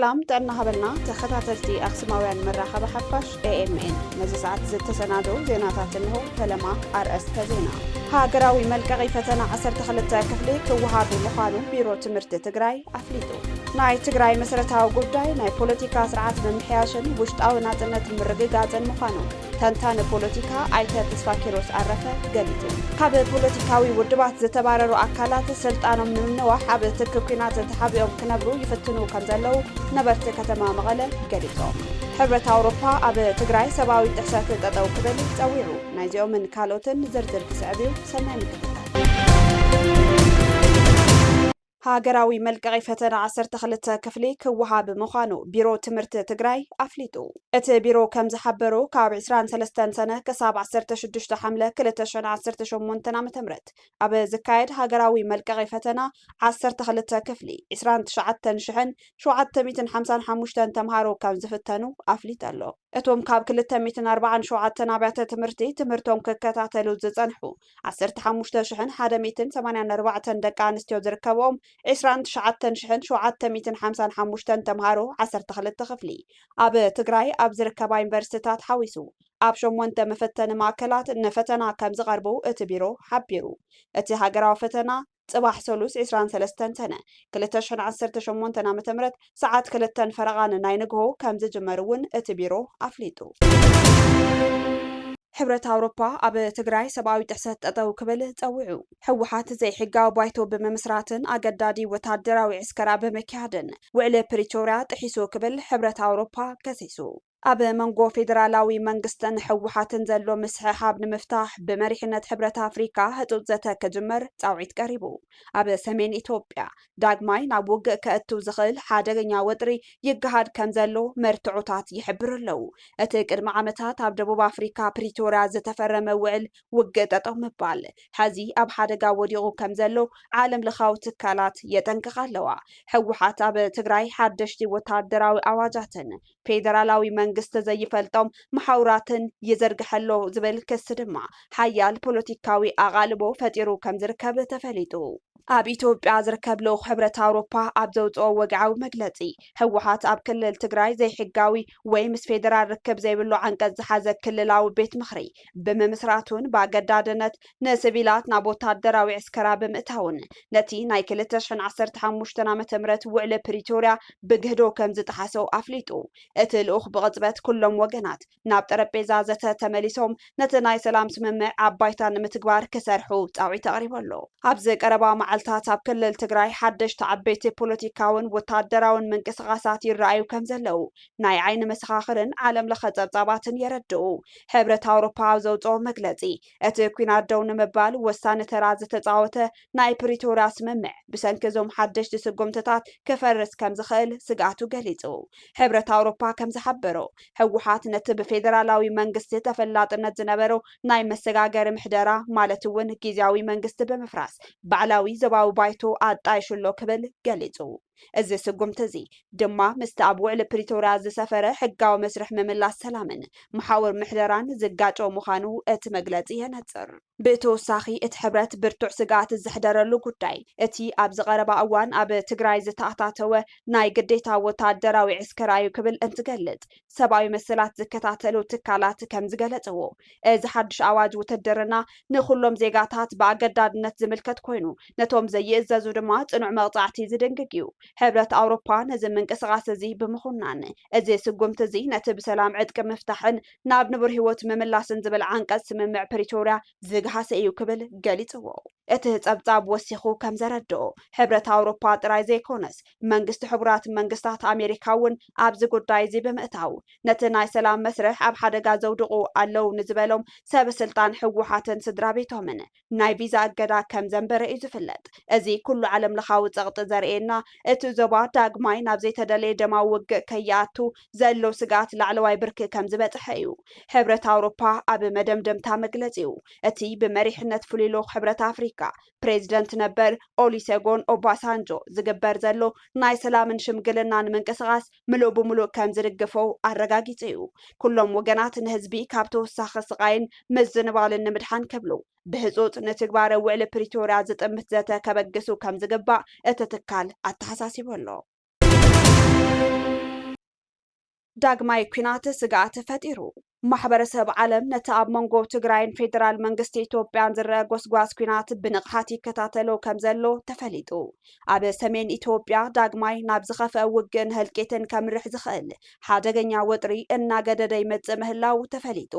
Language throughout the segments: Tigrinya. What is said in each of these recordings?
سلام تأنا هبلنا تخطاتلتي أقسماويان مرة حفاش AMN مزسعات زت سنادو زيناتات النهو فلما أرأست زينا هاقراوي ملقغي فتنا عسر تخلت كفلي كوهاب مخانو بيرو تمرت تقراي أفليتو ناي تقراي مسرتها وقرداي ناي بوليتيكا سرعات من محياشن وشتاو ناتنت مرققات مخانو تنتان بوليتيكا أيتا تسفاكيروس عرفة قليتو حاب بوليتيكاوي ودبات زتباررو أكالات سلطانو من النواح حاب تكوكينات تحابيهم كنبرو يفتنو كمزلو نبرت كتما مغلة قليتو حبرة أوروبا أب تقراي سباوي تحسات تدو كبلي تسويعو نايزيو من كالوتن زرزر كسعبيو سنة مكتبتا هاقراوي ملقغي فتنا عسر تخلت كفلي كوهاب مخانو بيرو تمرت تقراي أفليتو ات بيرو كمز حبرو كاب 23 سنة كساب عسرت شدشت حملة كلتشن عسرت شمونتنا متمرت أب زكايد هاقراوي ملقغي فتنا عسر تخلت كفلي 29 شحن شو عدت 255 تمهارو كمز فتنو أفليت اللو اتوم كاب كلتا 204 شو عدت نابعت تمرتي تمرتهم ككتاتلو زنحو عسرت 5 شحن حدا 284 دقان استيو زركبهم 29 شحن شو عدت 255 تمهارو عسرت خلت خفلي أب تقراي أب زركبا يونيفرسيتات حويسو أب شمونت مفتن ماكلات نفتنا كم زغربو اتبيرو حبيرو اتي هاقراو فتنا صباح سولوس 23 سنة كلتشن عسرت شمونتنا متمرت ساعات كلتن فرغان ناينقهو كم زجمرون اتبيرو أفليتو حبرة أوروبا أب تقراي سباوي تحسات أطو كبل تقوعو حوحات زي حقاو بايتو بممسراتن أقدادي وتادراوي عسكرا بمكيادن وعلى بريتوريا تحيسو كبل حبرة أوروبا كسيسو أب منغو فيدرالاوي منغستن حوحاتن زلو مسححاب نمفتاح بمريحنة حبرة أفريكا هتوزتا كجمر تاوعيت قريبو أب سمين إيتوبيا داغماي نابوغ كأتو زخل حادقنيا وطري يقهاد كمزلو مرتعوتات يحبرلو أتك المعامتات أب دبوب أفريكا بريتوريا زتفرم وعل وقتتو مبال حزي أب حادقا وديغو كمزلو عالم لخاو تكالات يتنكخلوا حوحات أب تقراي حادشتي وتادراوي أواجاتن فيدرالاوي منغست زي فلطم محاوراتن يزرقحلو زبل كسدما حيال بوليتيكاوي أغالبو فتيرو كم زركب تفليتو أب إثيوبيا زركب لو حبرة أوروبا أب زوجو وقعو مجلسي حوحات أب كلل تقراي زي حقاوي ويمس فيدرال ركب زي بلو عنقز حازة كللاو بيت مخري بممسراتون باقدادنت نسبيلات نابوتادراوي عسكرا بمئتاون نتي ناي كلتشن عسرت حموشتنا متمرت وعلى بريتوريا بقهدو كم زتحاسو أفليتو اتلوخ بغزبت كلهم وجنات ناب طرابيزا زتا تمليسهم نتناي سلام سممع عبايتان متقبار كسرحو تاوعي تقريبالو أبز قربا معلتات أب كلل تقراي حدش تعبيتي بوليتيكاون وتادراون من قسغاسات يرأيو كم زلو ناي عين مسخاخرن عالم لخزبزاباتن يردو حبرة أوروبا زوجو مجلسي اتكوينات دون مبال وسان تراز تتعوته ناي بريتوريا سممع بسنكزوم حدش تسقمتتات كفرس كم زخل سقاتو قليتو حبرة أوروبا كم زحبرو حوحات نتب فيدرالاوي منغست تفلاطنت زنبرو ناي مسغاغر محدرا مالتون جيزاوي منغست بمفراس بعلاوي زباو بايتو آطايشلو كبل قليتو እዚ ስጉምቲ እዚ ድማ ምስቲ ኣብ ውዕሊ ፕሪቶርያ ዝሰፈረ ሕጋዊ መስርሕ ምምላስ ሰላምን መሓወር ምሕደራን ዝጋጮ ምዃኑ እቲ መግለፂ የነፅር ብተወሳኺ እቲ ሕብረት ብርቱዕ ስጋኣት ዝሕደረሉ ጉዳይ እቲ ኣብ ዝቐረባ እዋን ኣብ ትግራይ ዝተኣታተወ ናይ ግዴታ ወታደራዊ ዕስከራዊ ክብል እንትገልጽ ሰብኣዊ መሰላት ዝከታተሉ ትካላት ከም ዝገለጽዎ እዚ ሓድሽ ኣዋጅ ውትድርና ንኩሎም ዜጋታት ብኣገዳድነት ዝምልከት ኮይኑ ነቶም ዘይእዘዙ ድማ ጽኑዕ መቕጻዕቲ ዝድንግግ እዩ حبرة أوروبا نزم من قصغاس زي بمخونان ازي سقومت زي نتب سلام عدك مفتاحن ناب نبر هوت مملاسن زبل عنقس ممع بريتوريا زيغحاس ايو كبل قاليتو اتهتابتاب وسيخو كم زردو حبرة أوروبا تراي زي كونس منقست حبرات منقستات أمريكاون أبز قداي زي بمئتاو نتناي سلام مسرح أب حدقا زودقو ألو نزبلهم ساب سلطان حقوحاتن سدرابيتو من ناي فيزا قدا كم زنبر إزفلت ازي كل عالم لخاوت زغط زرئينا اتو زبا داغماي ناب زي تدلي دماوق كياتو زلو سقات لعلواي برك كم زبط حيو حبرة أوروبا أب مدمدم تا مقلزيو اتي بمريحنة فليلو حبرة أفريكا بريزيدنت نبر أوليسيغون أوباسانجو زقبر زلو ناي سلامن شمقلنان من قسغاس ملو بملو كم زرقفو أرقاقيتيو كلهم وقنات نهزبي كابتو ساخص غاين مزنبال مدحان كبلو بهزوت نتقبار وعلى بريتوريا زتمت زتا كبقسو كم زقبا اتتكال التحساسي بولو ዳግማይ ኩናት ስጋት ፈጢሩ ማሕበረሰብ ዓለም ነቲ ኣብ መንጎ ትግራይን ፌደራል መንግስቲ ኢትዮጵያን ዝረአ ጎስጓስ ኩናት ብንቕሓት ይከታተሎ ከም ዘሎ ተፈሊጡ ኣብ ሰሜን ኢትዮጵያ ዳግማይ ናብ ዝኸፍአ ውግእን ህልቂትን ከምርሕ ዝኽእል ሓደገኛ ወጥሪ እናገደደ ይመጽእ ምህላው ተፈሊጡ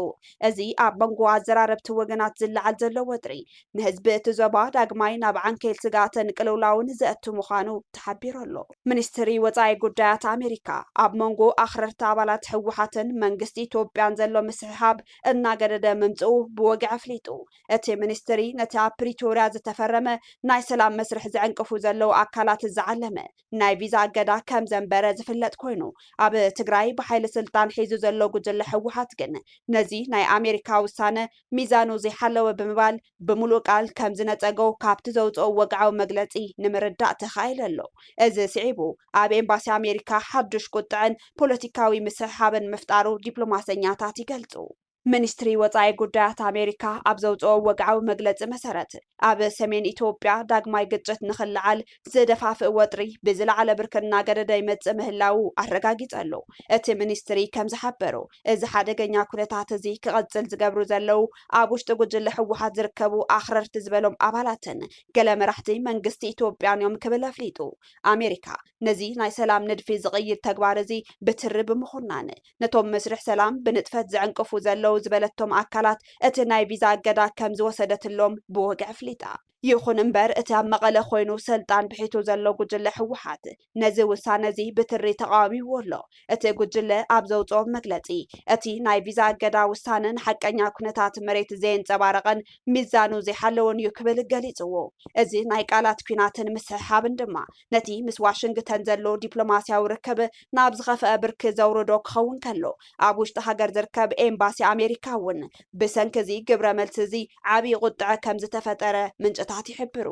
እዚ ኣብ መንጎ ኣዘራረብቲ ወገናት ዝለዓል ዘሎ ወጥሪ ንህዝቢ እቲ ዞባ ዳግማይ ናብ ዓንኬል ስጋትን ቅልውላውን ዘእቱ ምዃኑ ተሓቢሩ ኣሎ ሚኒስትሪ ወጻኢ ጉዳያት ኣሜሪካ ኣብ መንጎ ኣኽረርቲ ኣባላት ሕወሓትን መንግስቲ ኢትዮጵያን ዘሎ ምስሕብ እናገደደ ምምጽኡ ብወግዕ ኣፍሊጡ እቲ ሚኒስትሪ ነቲ ኣብ ፕሪቶርያ ዝተፈረመ ናይ ሰላም መስርሕ ዝዕንቅፉ ዘለው ኣካላት ዝዓለመ ናይ ቪዛ እገዳ ከም ዘንበረ ዝፍለጥ ኮይኑ ኣብ ትግራይ ብሓይሊ ስልጣን ሒዙ ዘሎ ጉጅለ ሕወሓት ግን ነዚ ናይ ኣሜሪካ ውሳነ ሚዛኑ ዘይሓለወ ብምባል ብምሉእ ቃል ከም ዝነፀጎ ካብቲ ዘውፅኦ ወግዓዊ መግለፂ ንምርዳእ ተኻኢሉ ኣሎ እዚ ስዒቡ ኣብ ኤምባሲ ኣሜሪካ ሓዱሽ ቁጥዕን ፖለቲካዊ ምስሕሓብን ምፍጣሩ ዲፕሎማሰኛታት ይገልጹ ሚኒስትሪ ወጻኢ ጉዳያት ኣሜሪካ ኣብ ዘውፅኦ ወግዓዊ መግለፂ መሰረት ኣብ ሰሜን ኢትዮጵያ ዳግማይ ግጭት ንኽልዓል ዝደፋፍእ ወጥሪ ብዝለዓለ ብርኪ እናገደደ ይመጽእ ምህላው ኣረጋጊጹ ኣሎ እቲ ሚኒስትሪ ከም ዝሓበሮ እዚ ሓደገኛ ኩነታት እዚ ክቕጽል ዝገብሩ ዘለው ኣብ ውሽጢ ጉጅለ ሕወሓት ዝርከቡ ኣኽረርቲ ዝበሎም ኣባላትን ገለ መራሕቲ መንግስቲ ኢትዮጵያን እዮም ክብል ኣፍሊጡ ኣሜሪካ ነዚ ናይ ሰላም ንድፊ ዝቕይር ተግባር እዚ ብትሪ ብምኹናን ነቶም መስርሕ ሰላም ብንጥፈት ዝዕንቅፉ ዘለው ዝበለቶም ኣካላት እቲ ናይ ቪዛ እገዳ ከም ዝወሰደትሎም ብወግዕ ኣፍሊጣ ይኹን እምበር እቲ ኣብ መቐለ ኮይኑ ስልጣን ብሒቱ ዘሎ ጉጅለ ሕወሓት ነዚ ውሳነ እዚ ብትሪ ተቃዊምዎ ኣሎ እቲ ጉጅለ ኣብ ዘውፅኦ መግለፂ እቲ ናይ ቪዛ እገዳ ውሳነን ሓቀኛ ኩነታት መሬት ዘየንፀባረቐን ሚዛኑ ዘይሓለወን እዩ ክብል ገሊፅዎ እዚ ናይ ቃላት ኩናትን ምስሕሓብን ድማ ነቲ ምስ ዋሽንግተን ዘሎ ዲፕሎማስያዊ ርክብ ናብ ዝኸፍአ ብርኪ ዘውርዶ ክኸውን ከሎ ኣብ ውሽጢ ሃገር ዝርከብ ኤምባሲ ኣሜሪካ እውን ብሰንኪ እዚ ግብረ መልሲ እዚ ዓብዪ ቁጥዐ ከም ዝተፈጠረ ምንጭታት ይሕብሩ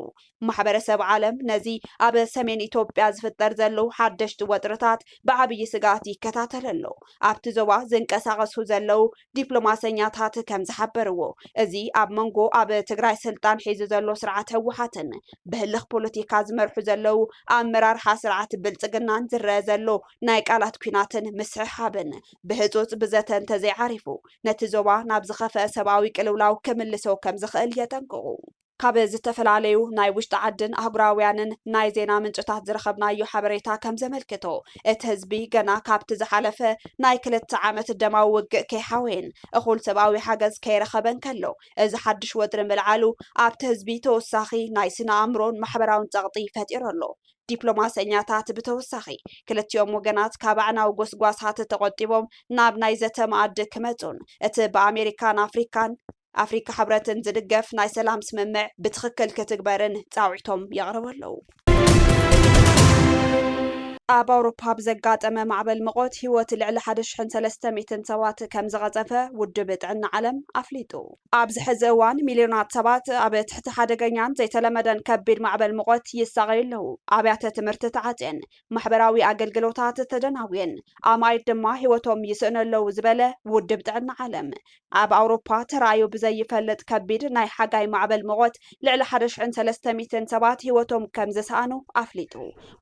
ማሕበረሰብ ዓለም ነዚ ኣብ ሰሜን ኢትዮጵያ ዝፍጠር ዘለው ሓደሽቲ ወጥርታት ብዓብዪ ስጋት ይከታተል ኣሎ ኣብቲ ዞባ ዝንቀሳቐሱ ዘለው ዲፕሎማሰኛታት ከም ዝሓበርዎ እዚ ኣብ መንጎ ኣብ ትግራይ ስልጣን ሒዙ ዘሎ ስርዓት ሕወሓትን ብህልኽ ፖለቲካ ዝመርሑ ዘለው ኣመራርሓ ስርዓት ብልፅግናን ዝረአ ዘሎ ናይ ቃላት ኩናትን ምስሕሓብን ብህፁፅ ብዘተ እንተዘይዓሪፉ ነቲ ዞባ ናብ ዝኸፍአ ሰብኣዊ ቅልውላው ክምልሶ ከም ዝኽእል የጠንቅቑ ካብ ዝተፈላለዩ ናይ ውሽጢ ዓድን ኣህጉራውያንን ናይ ዜና ምንጭታት ዝረኸብናዮ ሓበሬታ ከም ዘመልክቶ እቲ ህዝቢ ገና ካብቲ ዝሓለፈ ናይ 2 ዓመት ደማዊ ውግእ ከይሓወየን እኹል ሰብኣዊ ሓገዝ ከይረኸበን ከሎ እዚ ሓድሽ ወጥሪ ምልዓሉ ኣብቲ ህዝቢ ተወሳኺ ናይ ስነ ኣእምሮን ማሕበራውን ፀቕጢ ፈጢሩ ኣሎ ዲፕሎማሰኛታት ብተወሳኺ ክልቲኦም ወገናት ካብ ኣዕናዊ ጎስጓሳት ተቆጢቦም ናብ ናይ ዘተ መኣዲ ክመፁን እቲ ብኣሜሪካን ኣፍሪካ ሕብረትን ዝድገፍ ናይ ሰላም ስምምዕ ብትኽክል ክትግበርን ፃውዒቶም የቕርቡ ኣለው ኣብ ኣውሮፓ ብዘጋጠመ ማዕበል ሙቐት ህይወት ልዕሊ 1300 ሰባት ከም ዝቐፀፈ ውድብ ጥዕና ዓለም ኣፍሊጡ ኣብዚ ሕዚ እዋን ሚልዮናት ሰባት ኣብ ትሕቲ ሓደገኛን ዘይተለመደን ከቢድ ማዕበል ሙቐት ይሳቀዩ ኣለው ኣብያተ ትምህርቲ ተዓፅየን ማሕበራዊ ኣገልግሎታት ተደናውየን ኣማይት ድማ ህይወቶም ይስእኑ ኣለው ዝበለ ውድብ ጥዕና ዓለም ኣብ ኣውሮፓ ተራእዩ ብዘይፈልጥ ከቢድ ናይ ሓጋይ ማዕበል ሙቐት ልዕሊ 1300 ሰባት ህይወቶም ከም ዝሰኣኑ ኣፍሊጡ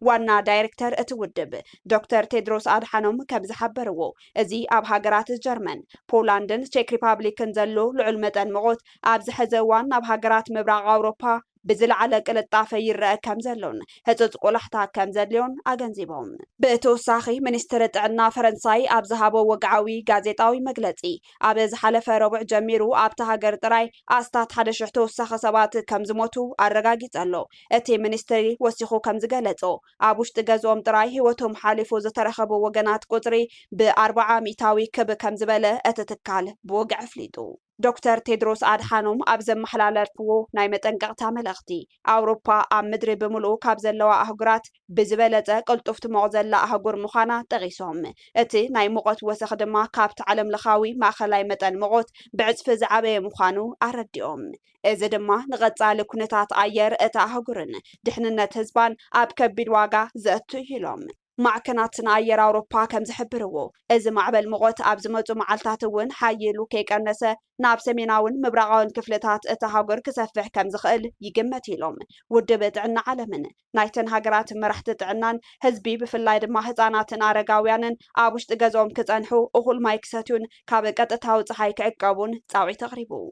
ዋና ዳይሬክተር ውድብ ዶክተር ቴድሮስ ኣድሓኖም ከም ዝሓበርዎ እዚ ኣብ ሃገራት ጀርመን ፖላንድን ቼክ ሪፐብሊክን ዘሎ ልዑል መጠን ሙቐት ኣብ ዝሕዚ እዋን ናብ ሃገራት ምብራቕ ኣውሮፓ ብዝለዓለ ቅልጣፈ ይረአ ከም ዘሎን ህፁፅ ቆላሕታ ከም ዘድልዮን ኣገንዚቦም ብተወሳኺ ሚኒስትሪ ጥዕና ፈረንሳይ ኣብ ዝሃቦ ወግዓዊ ጋዜጣዊ መግለፂ ኣብ ዝሓለፈ ረቡዕ ጀሚሩ ኣብቲ ሃገር ጥራይ ኣስታት 1,000 ተወሳኺ ሰባት ከም ዝሞቱ ኣረጋጊጹ ኣሎ እቲ ሚኒስትሪ ወሲኹ ከም ዝገለጾ ኣብ ውሽጢ ገዝኦም ጥራይ ህይወቶም ሓሊፉ ዝተረኸቡ ወገናት ቁፅሪ ብ40 ሚእታዊ ክብ ከም ዝበለ እቲ ትካል ብወግዕ ኣፍሊጡ ዶክተር ቴድሮስ ኣድሓኖም ኣብ ዘመሓላለፍዎ ናይ መጠንቀቕታ መልእኽቲ ኣውሮፓ ኣብ ምድሪ ብምልኡ ካብ ዘለዋ ኣህጉራት ብዝበለፀ ቅልጡፍቲ ሞቕ ዘላ ኣህጉር ምዃና ጠቒሶም እቲ ናይ ሙቐት ወሰኽ ድማ ካብቲ ዓለም ለኻዊ ማእኸላይ መጠን ሙቐት ብዕፅፊ ዝዓበየ ምዃኑ ኣረዲኦም እዚ ድማ ንቐጻሊ ኩነታት ኣየር እታ ኣህጉርን ድሕንነት ህዝባን ኣብ ከቢድ ዋጋ ዘእቱ ኢሎም ማዕከናትን ኣየር ኣውሮፓ ከም ዝሕብርዎ እዚ ማዕበል ሙቐት ኣብ ዝመፁ መዓልታት እውን ሓይሉ ከይቀነሰ ናብ ሰሜናውን ምብራቃውን ክፍልታት እቲ ሃገር ክሰፍሕ ከም ዝኽእል ይግመት ኢሎም ውድብ ጥዕና ዓለምን ናይተን ሃገራት መራሕቲ ጥዕናን ህዝቢ ብፍላይ ድማ ህፃናትን ኣረጋውያንን ኣብ ውሽጢ ገዝኦም ክፀንሑ እኹል ማይ ክሰትዩን ካብ ቀጥታዊ ፀሓይ ክዕቀቡን ፃውዒት ኣቕሪቡ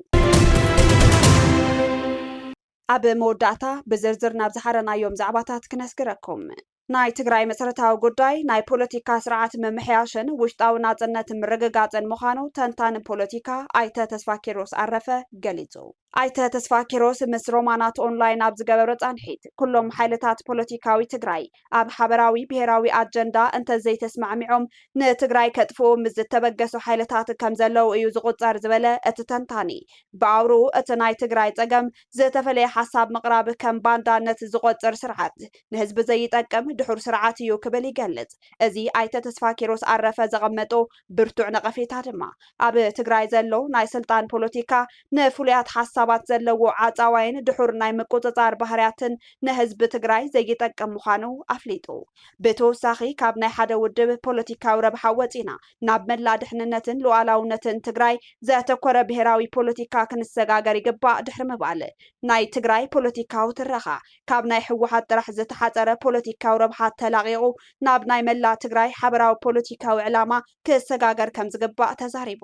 ኣብ መወዳእታ ብዝርዝር ናብ ዝሓረናዮም ዛዕባታት ክነስግረኩም ናይ ትግራይ መሰረታዊ ጉዳይ ናይ ፖለቲካ ስርዓት መምሕያሽን ውሽጣዊ ናጽነት ምርግጋጽን ምዃኑ ተንታኒ ፖለቲካ ኣይተ ተስፋ ኪሮስ ኣረፈ ገሊጹ ኣይተ ተስፋ ኪሮስ ምስ ሮማናት ኦንላይን ኣብ ዝገበሮ ጻንሒት ኩሎም ሓይልታት ፖለቲካዊ ትግራይ ኣብ ሓበራዊ ብሄራዊ ኣጀንዳ እንተዘይተስማዕሚዖም ንትግራይ ከጥፍኡ ምስ ዝተበገሱ ሓይልታት ከም ዘለው እዩ ዝቁፀር ዝበለ እቲ ተንታኒ ብኣውሩ እቲ ናይ ትግራይ ጸገም ዝተፈለየ ሓሳብ ምቕራብ ከም ባንዳነት ዝቆፅር ስርዓት ንህዝቢ ዘይጠቅም ድሑር ስርዓት እዩ ክብል ይገልጽ እዚ ኣይተ ተስፋ ኪሮስ ኣረፈ ዘቐመጦ ብርቱዕ ነቐፌታ ድማ ኣብ ትግራይ ዘሎ ናይ ስልጣን ፖለቲካ ንፍሉያት ሓሳባት ዘለዎ ዓፃዋይን ድሑር ናይ ምቁፅፃር ባህርያትን ንህዝቢ ትግራይ ዘይጠቅም ምዃኑ ኣፍሊጡ ብተወሳኺ ካብ ናይ ሓደ ውድብ ፖለቲካዊ ረብሓ ወፂና ናብ መላ ድሕንነትን ሉኣላውነትን ትግራይ ዘተኮረ ብሄራዊ ፖለቲካ ክንሰጋገር ይግባእ ድሕሪ ምባል ናይ ትግራይ ፖለቲካዊ ትረኻ ካብ ናይ ሕወሓት ጥራሕ ዝተሓፀረ ፖለቲካዊ ረብሓት ተላቂቑ ናብ ናይ መላ ትግራይ ሓበራዊ ፖለቲካዊ ዕላማ ክሰጋገር ከም ዝግባእ ተዛሪቡ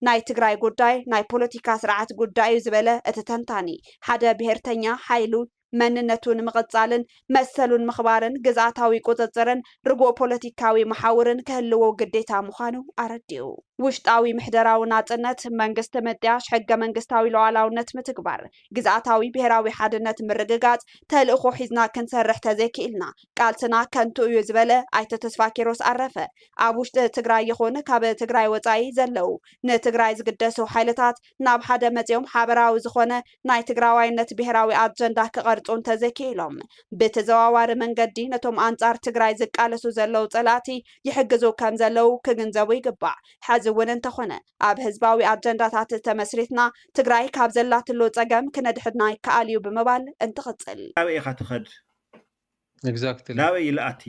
ናይ ትግራይ ጉዳይ ናይ ፖለቲካ ስርዓት ጉዳይ እዩ ዝበለ እቲ ተንታኒ ሓደ ብሄርተኛ ሓይሉ መንነቱን ምቕጻልን መሰሉን ምኽባርን ግዝኣታዊ ቁፅፅርን ርጉእ ፖለቲካዊ መሓውርን ክህልዎ ግዴታ ምዃኑ ኣረዲኡ ውሽጣዊ ምሕደራዊ ናጽነት መንግስቲ ምጥያሽ ሕገ መንግስታዊ ሉዓላውነት ምትግባር ግዝኣታዊ ብሄራዊ ሓድነት ምርግጋጽ ተልእኾ ሒዝና ክንሰርሕ ተዘይክኢልና ቃልስና ከንቱ እዩ ዝበለ ኣይተ ተስፋ ኪሮስ ኣረፈ ኣብ ውሽጢ ትግራይ ይኹን ካብ ትግራይ ወፃኢ ዘለው ንትግራይ ዝግደሱ ሓይልታት ናብ ሓደ መፅኦም ሓበራዊ ዝኾነ ናይ ትግራዋይነት ብሄራዊ ኣጀንዳ ክቐርጹን ተዘይክኢሎም ብተዘዋዋሪ መንገዲ ነቶም ኣንጻር ትግራይ ዝቃለሱ ዘለው ጸላእቲ ይሕግዙ ከም ዘለው ክግንዘቡ ይግባእ ሕዚ እውን እንተኾነ ኣብ ህዝባዊ ኣጀንዳታት ተመስሪትና ትግራይ ካብ ዘላትሎ ጸገም ክነድሕድና ይከኣል እዩ ብምባል እንትቕጽል ናበይ ኢኻ ትኸድ ናበይ ይልኣቲ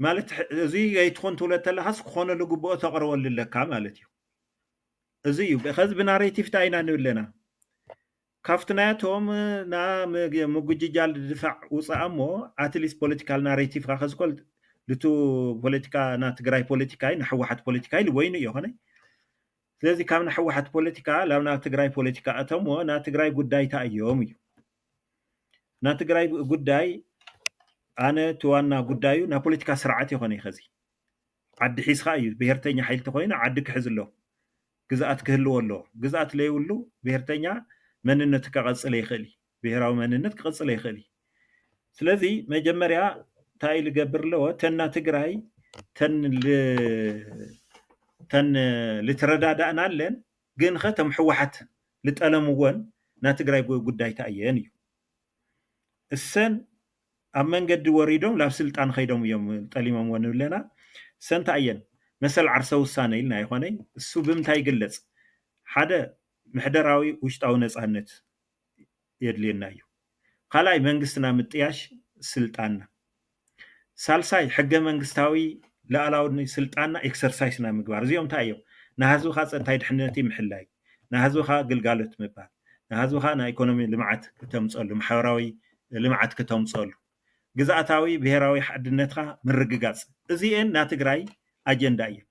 ማለት እዚ ይትኾን ትብለ ተለኻስ ክኾነ ልግብኦ ተቕርበሉ ኣለካ ማለት እዩ እዚ እዩ ከዚ ብናሬቲቭ እንታይ ኢና ንብለና ካፍትናያቶም ና ምጉጅጃል ድፋዕ ውፅኣ እሞ ኣትሊስት ፖለቲካል ናሬቲቭ ካ ከዝኮል ልቱ ፖለቲካ ና ትግራይ ፖለቲካይ ንሕወሓት ፖለቲካይ ልወይኑ ይኾነ ስለዚ ካብ ንሕወሓት ፖለቲካ ላብ ናብ ትግራይ ፖለቲካ እተሞ ና ትግራይ ጉዳይ ታእዮም እዩ ና ትግራይ ጉዳይ ኣነ ትዋና ጉዳዩ ና ፖለቲካ ስርዓት ይኾነ ይኸዚ ዓዲ ሒዝካ እዩ ብሄርተኛ ሓይልቲ ኮይኑ ዓዲ ክሕዝ ኣሎ ግዝኣት ክህልዎ ኣሎ ግዝኣት ለይብሉ ብሄርተኛ መንነት ክቐፅል ይኽእል ብሄራዊ መንነት ክቐፅል ይኽእል ስለዚ መጀመርያ እንታይ ልገብር ኣለዎ ተና ትግራይ ተን ልትረዳዳእና ኣለን ግን ኸተም ሕወሓት ልጠለምዎን ና ትግራይ ጉዳይ ታእየን እዩ እሰን ኣብ መንገዲ ወሪዶም ላብ ስልጣን ኸይዶም እዮም ጠሊሞም ንብለና እሰን ታእየን መሰል ዓርሰ ውሳነ ኢልና ይኾነ እሱ ብምንታይ ይግለጽ ሓደ ምሕደራዊ ውሽጣዊ ነፃነት የድልየና እዩ ካልኣይ መንግስትና ምጥያሽ ስልጣንና ሳልሳይ ሕገ መንግስታዊ ላዕላዊ ስልጣንና ኤክሰርሳይስና ምግባር እዚኦም እንታይ እዮም ንህዝብኻ ፀጥታዊ ድሕንነት ምሕላይ ንህዝብኻ ግልጋሎት ምባል ንህዝብኻ ናይ ኢኮኖሚ ልምዓት ከተምፅአሉ ማሕበራዊ ልምዓት ከተምፅአሉ ግዝኣታዊ ብሄራዊ ሓድነትካ ምርግጋጽ እዚአን ና ትግራይ ኣጀንዳ እዩ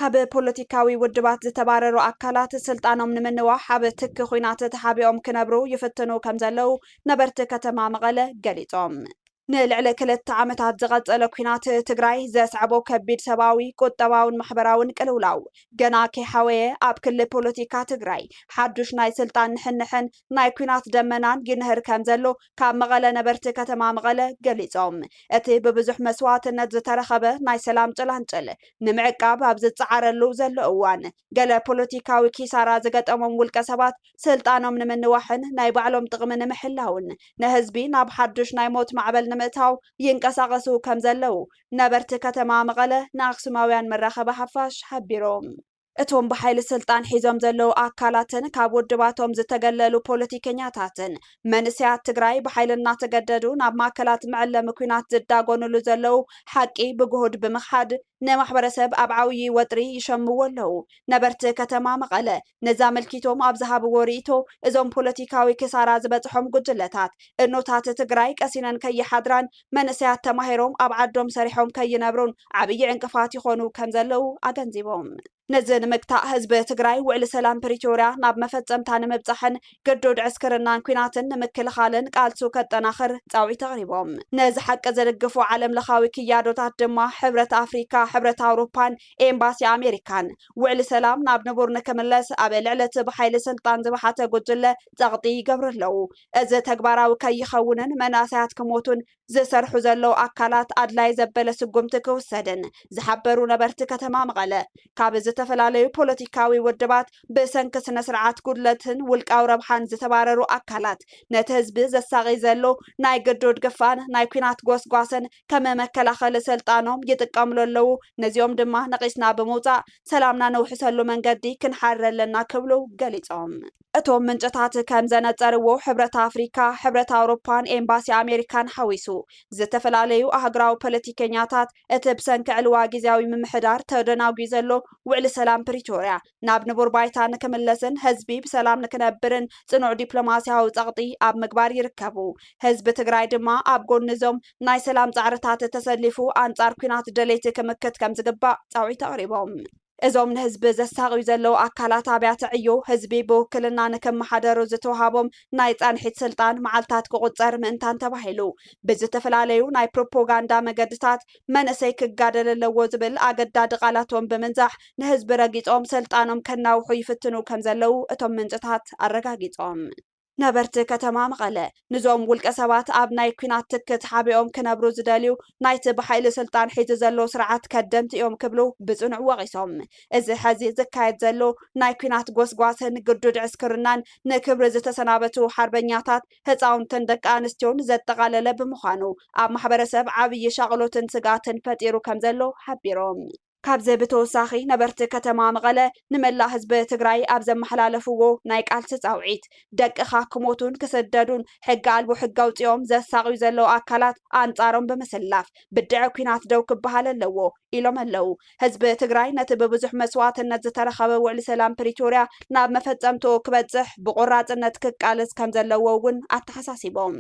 ካብ ፖለቲካዊ ውድባት ዝተባረሩ ኣካላት ስልጣኖም ንምንዋሕ ኣብ ትኪ ኩናት ተሓቢኦም ክነብሩ ይፍትኑ ከም ዘለው ነበርቲ ከተማ መቐለ ገሊጾም ንልዕሊ 2 ዓመታት ዝቐጸለ ኩናት ትግራይ ዘስዕቦ ከቢድ ሰብኣዊ ቁጠባውን ማሕበራውን ቅልውላው ገና ከይሓወየ ኣብ ክልል ፖለቲካ ትግራይ ሓዱሽ ናይ ስልጣን ንሕንሕን ናይ ኩናት ደመናን ይንህር ከም ዘሎ ካብ መቐለ ነበርቲ ከተማ መቐለ ገሊጾም እቲ ብብዙሕ መስዋዕትነት ዝተረኸበ ናይ ሰላም ጭላንጭል ንምዕቃብ ኣብ ዝፀዓረሉ ዘሎ እዋን ገለ ፖለቲካዊ ኪሳራ ዝገጠሞም ውልቀ ሰባት ስልጣኖም ንምንዋሕን ናይ ባዕሎም ጥቕሚ ንምሕላውን ንህዝቢ ናብ ሓዱሽ ናይ ሞት ማዕበል ምእታው ይንቀሳቀሱ ከም ዘለው ነበርቲ ከተማ መቐለ ንኣክሱማውያን መራኸቢ ሓፋሽ ሓቢሮም እቶም በኃይል ስልጣን ሒዞም ዘለው አካላትን ካብ ውድባቶም ዝተገለሉ ፖለቲከኛታትን መንስያት ትግራይ በኃይልና ተገደዱ ናብ ማዕከላት መዕለሚ ኩናት ዝዳጎንሉ ዘለው ሓቂ ብግሁድ ብምኽሓድ ንማሕበረሰብ ኣብ ዓብዪ ወጥሪ ይሸምዎ ኣለው። ነበርቲ ከተማ መቐለ ነዛ መልኪቶም ኣብ ዝሃብዎ ርእቶ እዞም ፖለቲካዊ ክሳራ ዝበፅሖም ጉጅለታት እኖታት ትግራይ ቀሲነን ከይሓድራን መንስያት ተማሂሮም ኣብ ዓዶም ሰሪሖም ከይነብሩን ዓብዪ ዕንቅፋት ይኾኑ ከም ዘለው ኣገንዚቦም። ነዚ ንምግታእ ህዝቢ ትግራይ ውዕሊ ሰላም ፕሪቶርያ ናብ መፈፀምታ ንምብፃሕን ገዶድ ዕስክርናን ኩናትን ንምክልኻልን ቃልሱ ከጠናኽር ፃውዒት ኣቕሪቦም። ነዚ ሓቂ ዘደግፉ ዓለም ለኻዊ ክያዶታት ድማ ሕብረት ኣፍሪካ፣ ሕብረት ኣውሮፓን ኤምባሲ ኣሜሪካን ውዕሊ ሰላም ናብ ንቡር ንክምለስ ኣብ ልዕለቲ ብሓይሊ ስልጣን ዝባሓተ ጉጅለ ፀቕጢ ይገብሩ ኣለው። እዚ ተግባራዊ ከይኸውንን መናእሰያት ክሞቱን ዝሰርሑ ዘለው ኣካላት ኣድላይ ዘበለ ስጉምቲ ክውሰድን ዝሓበሩ ነበርቲ ከተማ መቐለ ካብ ዝተፈላለዩ ፖለቲካዊ ውድባት ብሰንኪ ስነ ስርዓት ጉድለትን ውልቃዊ ረብሓን ዝተባረሩ አካላት ነቲ ህዝቢ ዘሳቂ ዘሎ ናይ ገዶድ ገፋን ናይ ኩናት ጎስጓስን ከም መከላኸሊ ስልጣኖም ይጥቀምሉ ኣለው። ነዚኦም ድማ ነቂስና ብምውፃእ ሰላምና ነውሕሰሉ መንገዲ ክንሓርር ኣለና ክብሉ ገሊፆም። እቶም ምንጭታት ከም ዘነፀርዎ ሕብረት ኣፍሪካ፣ ሕብረት ኣውሮፓን ኤምባሲ ኣሜሪካን ሓዊሱ ዝተፈላለዩ ኣህጉራዊ ፖለቲከኛታት እቲ ብሰንኪ ዕልዋ ግዝያዊ ምምሕዳር ተደናጉዩ ዘሎ ውዕሊ ሰላም ፕሪቶርያ ናብ ንቡር ባይታ ንክምለስን ህዝቢ ብሰላም ንክነብርን ጽኑዕ ዲፕሎማሲያዊ ፀቕጢ ኣብ ምግባር ይርከቡ። ህዝቢ ትግራይ ድማ ኣብ ጎንዞም ናይ ሰላም ጻዕርታት ተሰሊፉ አንጻር ኩናት ደለይቲ ክምክት ከም ዝግባእ ፃውዒት ኣቕሪቦም። እዞም ንህዝቢ ዘሳቂዩ ዘለው አካላት ኣብያተ ዕዮ ህዝቢ ብውክልና ንከመሓደሩ ዝተዋሃቦም ናይ ፃንሒት ስልጣን መዓልታት ክቁፀር ምእንታን ተባሂሉ ብዝተፈላለዩ ናይ ፕሮፓጋንዳ መገድታት መንእሰይ ክጋደል ኣለዎ ዝብል ኣገዳዲ ቃላቶም ብምንዛሕ ንህዝቢ ረጊፆም ስልጣኖም ከናውሑ ይፍትኑ ከም ዘለው እቶም ምንጭታት ኣረጋጊፆም። ነበርቲ ከተማ መቐለ ንዞም ውልቀ ሰባት ኣብ ናይ ኩናት ትክት ሓቢኦም ክነብሩ ዝደልዩ ናይቲ ብሓይሊ ስልጣን ሒዙ ዘሎ ስርዓት ከደምቲ እዮም ክብሉ ብጽኑዕ ወቂሶም። እዚ ሕዚ ዝካየድ ዘሎ ናይ ኩናት ጎስጓስን ግዱድ ዕስክርናን ንክብሪ ዝተሰናበቱ ሓርበኛታት ህፃውንትን ደቂ ኣንስትዮን ዘጠቃለለ ብምዃኑ ኣብ ማሕበረሰብ ዓብዪ ሻቅሎትን ስጋትን ፈጢሩ ከም ዘሎ ሓቢሮም። ካብዚ ብተወሳኺ ነበርቲ ከተማ መቐለ ንመላእ ህዝቢ ትግራይ ኣብ ዘመሓላለፍዎ ናይ ቃልሲ ፃውዒት ደቅኻ ክሞቱን ክስደዱን ሕጊ ኣልቦ ሕጊ ኣውፂኦም ዘሳቂዩ ዘለው አካላት አንጻሮም ብምስላፍ ብድዒ ኩናት ደው ክበሃል ኣለዎ ኢሎም ኣለው። ህዝቢ ትግራይ ነቲ ብብዙሕ መስዋዕትነት ዝተረኸበ ውዕሊ ሰላም ፕሪቶርያ ናብ መፈፀምትኡ ክበፅሕ ብቆራፅነት ክቃልስ ከም ዘለዎ እውን ኣተሓሳሲቦም።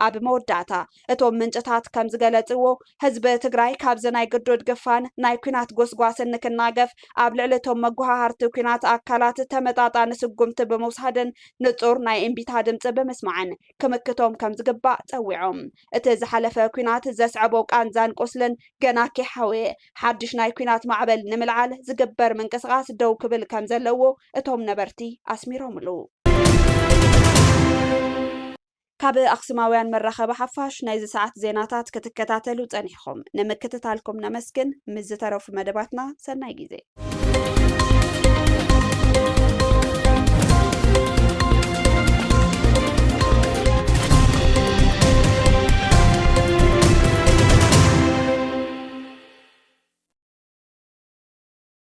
ኣብ መወዳእታ እቶም ምንጭታት ከም ዝገለጽዎ ህዝቢ ትግራይ ካብዚ ናይ ግዶድ ገፋን ናይ ኩናት ጎስጓስን ንክናገፍ ኣብ ልዕለቶም መጓሃሃርቲ ኩናት አካላት ተመጣጣኒ ስጉምቲ ብምውሳድን ንጹር ናይ እምቢታ ድምፂ ብምስማዕን ክምክቶም ከም ዝግባእ ፀዊዖም። እቲ ዝሓለፈ ኩናት ዘስዕቦ ቃንዛን ቆስልን ገና ከይሓወየ ሓድሽ ናይ ኩናት ማዕበል ንምልዓል ዝግበር ምንቅስቃስ ደው ክብል ከም ዘለዎ እቶም ነበርቲ ኣስሚሮምሉ። ካብ ኣክሱማውያን መራኸቢ ሓፋሽ ናይዚ ሰዓት ዜናታት ክትከታተሉ ፀኒሕኩም ንምክትታልኩም ነመስግን። ምስ ዝተረፉ መደባትና ሰናይ ግዜ